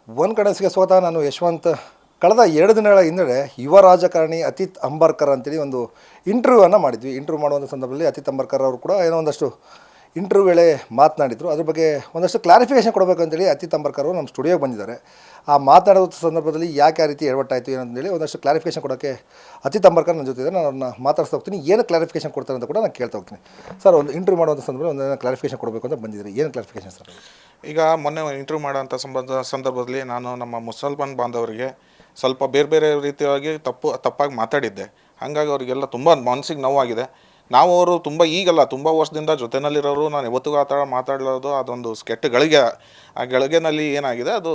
ಒಂದು ಕಡೆ ಸ್ವತಃ ನಾನು ಯಶವಂತ್ ಕಳೆದ 2 ದಿನಗಳ ಹಿಂದೆ ಯುವ ರಾಜಕಾರಣಿ ಅತಿತ್ ಅಂಬರ್ಕರ್ ಅಂತೇಳಿ ಒಂದು ಇಂಟರ್ವ್ಯೂವನ್ನು ಮಾಡಿದ್ವಿ. ಇಂಟರ್ವ್ಯೂ ಮಾಡುವಂಥ ಸಂದರ್ಭದಲ್ಲಿ ಅತಿತ್ ಅಂಬರ್ಕರ್ ಅವರು ಕೂಡ ಏನೋ ಒಂದಷ್ಟು ಇಂಟರ್ವ್ಯೂ ವೇಳೆ ಮಾತನಾಡಿದರು. ಅದ್ರ ಬಗ್ಗೆ ಒಂದಷ್ಟು ಕ್ಲಾರಿಫಿಕೇಷನ್ ಕೊಡಬೇಕು ಅಂತೇಳಿ ಅತಿತ್ ಅಂಬರ್ಕರ್ ಅವರು ನಮ್ಮ ಸ್ಟುಡಿಯೋಗೆ ಬಂದಿದ್ದಾರೆ. ಆ ಮಾತನಾಡೋ ಸಂದರ್ಭದಲ್ಲಿ ಯಾಕೆ ಆ ರೀತಿ ಎಡವಟ್ಟಾಯಿತು ಏನಂತೇಳಿ ಒಂದಷ್ಟು ಕ್ಲಾರಿಫಿಕೇಷನ್ ಕೊಡೋಕ್ಕೆ ಅತಿತ್ ಅಂಬರ್ಕರ್ ನನ್ನ ಜೊತೆ ಇದೆ. ನಾನು ಅವ್ರನ್ನ ಮಾತಾಡ್ತಾ ಹೋಗ್ತೀನಿ. ಏನು ಕ್ಲಾರಿಫಿಕೇಷನ್ ಕೊಡ್ತಾರೆ ಅಂತ ಕೂಡ ನಾನು ಕೇಳ್ತಾ ಹೋಗ್ತೀನಿ. ಸರ್, ಒಂದು ಇಂಟರ್ವ್ಯೂ ಮಾಡುವಂಥ ಸಂದರ್ಭದಲ್ಲಿ ಒಂದು ಕ್ಲಾರಿಫಿಕೇಷನ್ ಕೊಡಬೇಕು ಅಂತ ಬಂದಿದ್ದೀರಿ. ಏನು ಕ್ಲಾರಿಫಿಕೇಷನ್ ಸರ್? ಈಗ ಮೊನ್ನೆ ಇಂಟರ್ವ್ಯೂ ಮಾಡೋಂಥ ಸಂದರ್ಭದಲ್ಲಿ ನಾನು ನಮ್ಮ ಮುಸಲ್ಮಾನ್ ಬಾಂಧವರಿಗೆ ಸ್ವಲ್ಪ ಬೇರೆ ಬೇರೆ ರೀತಿಯಾಗಿ ತಪ್ಪಾಗಿ ಮಾತಾಡಿದ್ದೆ. ಹಾಗಾಗಿ ಅವರಿಗೆಲ್ಲ ತುಂಬ ಮನಸ್ಸಿಗೆ ನೋವಾಗಿದೆ. ನಾವು ಅವರು ತುಂಬ ಈಗಲ್ಲ, ತುಂಬ ವರ್ಷದಿಂದ ಜೊತೆಯಲ್ಲಿರೋರು. ನಾನು ಯಾವತ್ತಿಗೂ ಆ ಥರ ಮಾತಾಡೋದು ಅದೊಂದು ಕೆಟ್ಟ ಗಳಿಗೆ. ಆ ಗಳಿಗೆನಲ್ಲಿ ಏನಾಗಿದೆ ಅದು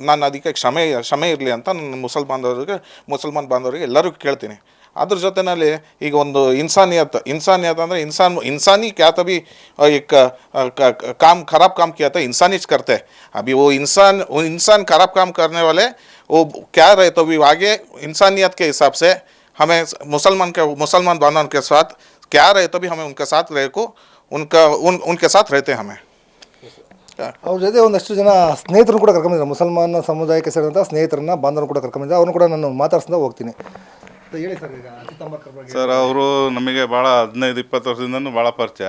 ನಾನು ಅದಕ್ಕೆ ಕ್ಷಮೆ ಇರಲಿ ಅಂತ ನನ್ನ ಮುಸಲ್ಮಾನ್ ಬಾಂಧವರಿಗೆ ಎಲ್ಲರಿಗೂ ಕೇಳ್ತೀನಿ. ಅದ್ರ ಜೊತೆಯಲ್ಲಿ ಈಗ ಒಂದು ಇನ್ಸಾನಿಯತ್ ಅಂದರೆ इंसानी क्या तभी एक काम ख़राब काम किया था, इंसानी करते. अभी वो इंसान ख़राब काम करने वाले वो क्या रहे, तो भी आगे इंसानियत के हिसाब से हमें मुसलमान बांधवों के साथ क्या रहे, तो भी हमें उनके साथ रहे को उनके साथ रहते हमें. ಅವ್ರ ಜೊತೆ ಒಂದಷ್ಟು ಜನ ಸ್ನೇಹಿತರು ಕೂಡ ಕರ್ಕೊಂಬಂದಿದ್ದಾರೆ. ಮುಸಲ್ಮಾನ ಸಮುದಾಯಕ್ಕೆ ಸೇರಿದಂಥ ಸ್ನೇಹಿತರನ್ನ ಬಾಂಧವರು ಕೂಡ ಕರ್ಕೊಂಬಂದಿದ್ದಾರೆ. ಅವ್ರನ್ನ ಕೂಡ ನಾನು ಮಾತಾಡ್ಸ್ತಾ ಹೋಗ್ತೀನಿ. ಹೇಳಿ ಸರ್. ಈಗ ಅತಿತ್ ಅಂಬರ್ಕರ್ ಬಗ್ಗೆ ಸರ್, ಅವರು ನಮಗೆ ಭಾಳ 15-20 ವರ್ಷದಿಂದನೂ ಭಾಳ ಪರಿಚಯ.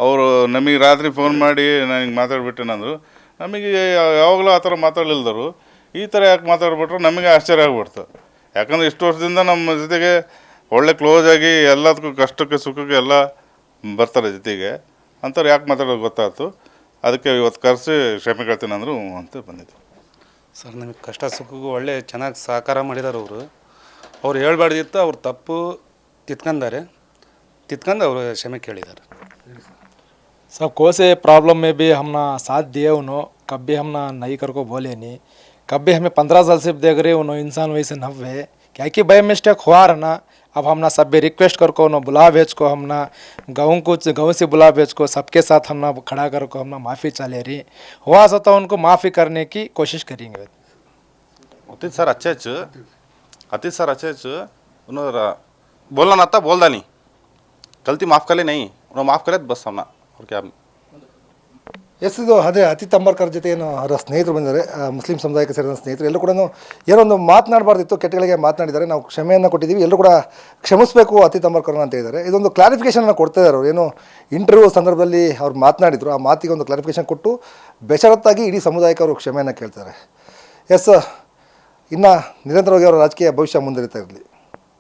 ಅವರು ನಮಗೆ ರಾತ್ರಿ ಫೋನ್ ಮಾಡಿ ನಾನು ಹಿಂಗೆ ಮಾತಾಡ್ಬಿಟ್ಟೇನಂದ್ರು. ನಮಗೆ ಯಾವಾಗಲೂ ಆ ಥರ ಮಾತಾಡಲಿಲ್ದರು. ಈ ಥರ ಯಾಕೆ ಮಾತಾಡ್ಬಿಟ್ರು ನಮಗೆ ಆಶ್ಚರ್ಯ ಆಗ್ಬಿಡ್ತು. ಯಾಕಂದರೆ ಇಷ್ಟು ವರ್ಷದಿಂದ ನಮ್ಮ ಜೊತೆಗೆ ಒಳ್ಳೆ ಕ್ಲೋಸ್ ಆಗಿ ಎಲ್ಲದಕ್ಕೂ ಕಷ್ಟಕ್ಕೆ ಸುಖಕ್ಕೆ ಎಲ್ಲ ಬರ್ತಾರೆ ಜೊತೆಗೆ. ಅಂಥವ್ರು ಯಾಕೆ ಮಾತಾಡೋದು ಗೊತ್ತಾಯ್ತು. ಅದಕ್ಕೆ ಇವತ್ತು ಕರೆಸಿ ಕ್ಷಮೆ ಕೇಳ್ತೀನಿ ಅಂದರು ಅಂತ ಬಂದಿದ್ದು. ಸರ್, ನಮಗೆ ಕಷ್ಟ ಸುಖಕ್ಕೂ ಒಳ್ಳೆ ಚೆನ್ನಾಗಿ ಸಹಕಾರ ಮಾಡಿದ್ದಾರೆ ಅವರು. ಅವ್ರು ಹೇಳ್ಬಾರ್ದಿತ್ತು, ಅವ್ರು ತಪ್ಪು ತಿತ್ಕೊಂಡು ಅವರು ಕ್ಷಮೆ ಕೇಳಿದ್ದಾರೆ. सब कौन से प्रॉब्लम में भी हमने साथ दिए उन्होंने, कभी हमने नहीं कर को बोले नहीं, कभी हमें 15 साल से देख रहे उन्होंने इंसान वैसे नव्वे क्या कि बाई मिस्टेक हुआ रहा ना. अब हमने सब भी रिक्वेस्ट कर को उन्होंने बुला भेज को, हमने गाँव से बुला भेज को सबके साथ हमने खड़ा कर को हमने माफ़ी चाले रही हुआ सकता उनको माफ़ी करने की कोशिश करेंगे. अतीत सर अच्छे उन्होंने बोलना ना था, बोलता नहीं, गलती माफ़ कर ले नहीं, उन्होंने माफ़ करे बस हमना और क्या. ಇದು ಅದೇ ಅತಿತ್ ಅಂಬರ್ಕರ್ ಜೊತೆ ಏನು ಅವರ ಸ್ನೇಹಿತರು ಬಂದಿದ್ದಾರೆ, ಮುಸ್ಲಿಂ ಸಮುದಾಯಕ್ಕೆ ಸೇರಿದ ಸ್ನೇಹಿತರು. ಎಲ್ಲರೂ ಕೂಡ ಏನೋ ಒಂದು ಮಾತನಾಡಬಾರ್ದಿತ್ತು, ಕೆಟ್ಟಗಳಿಗೆ ಮಾತನಾಡಿದ್ದಾರೆ. ನಾವು ಕ್ಷಮೆಯನ್ನು ಕೊಟ್ಟಿದ್ದೀವಿ, ಎಲ್ಲರೂ ಕೂಡ ಕ್ಷಮಿಸಬೇಕು ಅತಿತ್ ಅಂಬರ್ಕರ್ನ ಅಂತ ಹೇಳಿದ್ದಾರೆ. ಇದೊಂದು ಕ್ಲಾರಿಫಿಕೇಷನನ್ನು ಕೊಡ್ತಾ ಇದ್ದಾರೆ. ಅವರು ಏನು ಇಂಟರ್ವ್ಯೂ ಸಂದರ್ಭದಲ್ಲಿ ಅವ್ರು ಮಾತನಾಡಿದರು, ಆ ಮಾತಿಗೆ ಒಂದು ಕ್ಲಾರಿಫಿಕೇಷನ್ ಕೊಟ್ಟು ಬೇಷರತ್ತಾಗಿ ಇಡೀ ಸಮುದಾಯಕ್ಕೆ ಅವರು ಕ್ಷಮೆಯನ್ನು ಕೇಳ್ತಾರೆ. ಎಸ್, ಇನ್ನು ನಿರಂತರವಾಗಿ ಅವರ ರಾಜಕೀಯ ಭವಿಷ್ಯ ಮುಂದುವರಿತಾ ಇರಲಿ.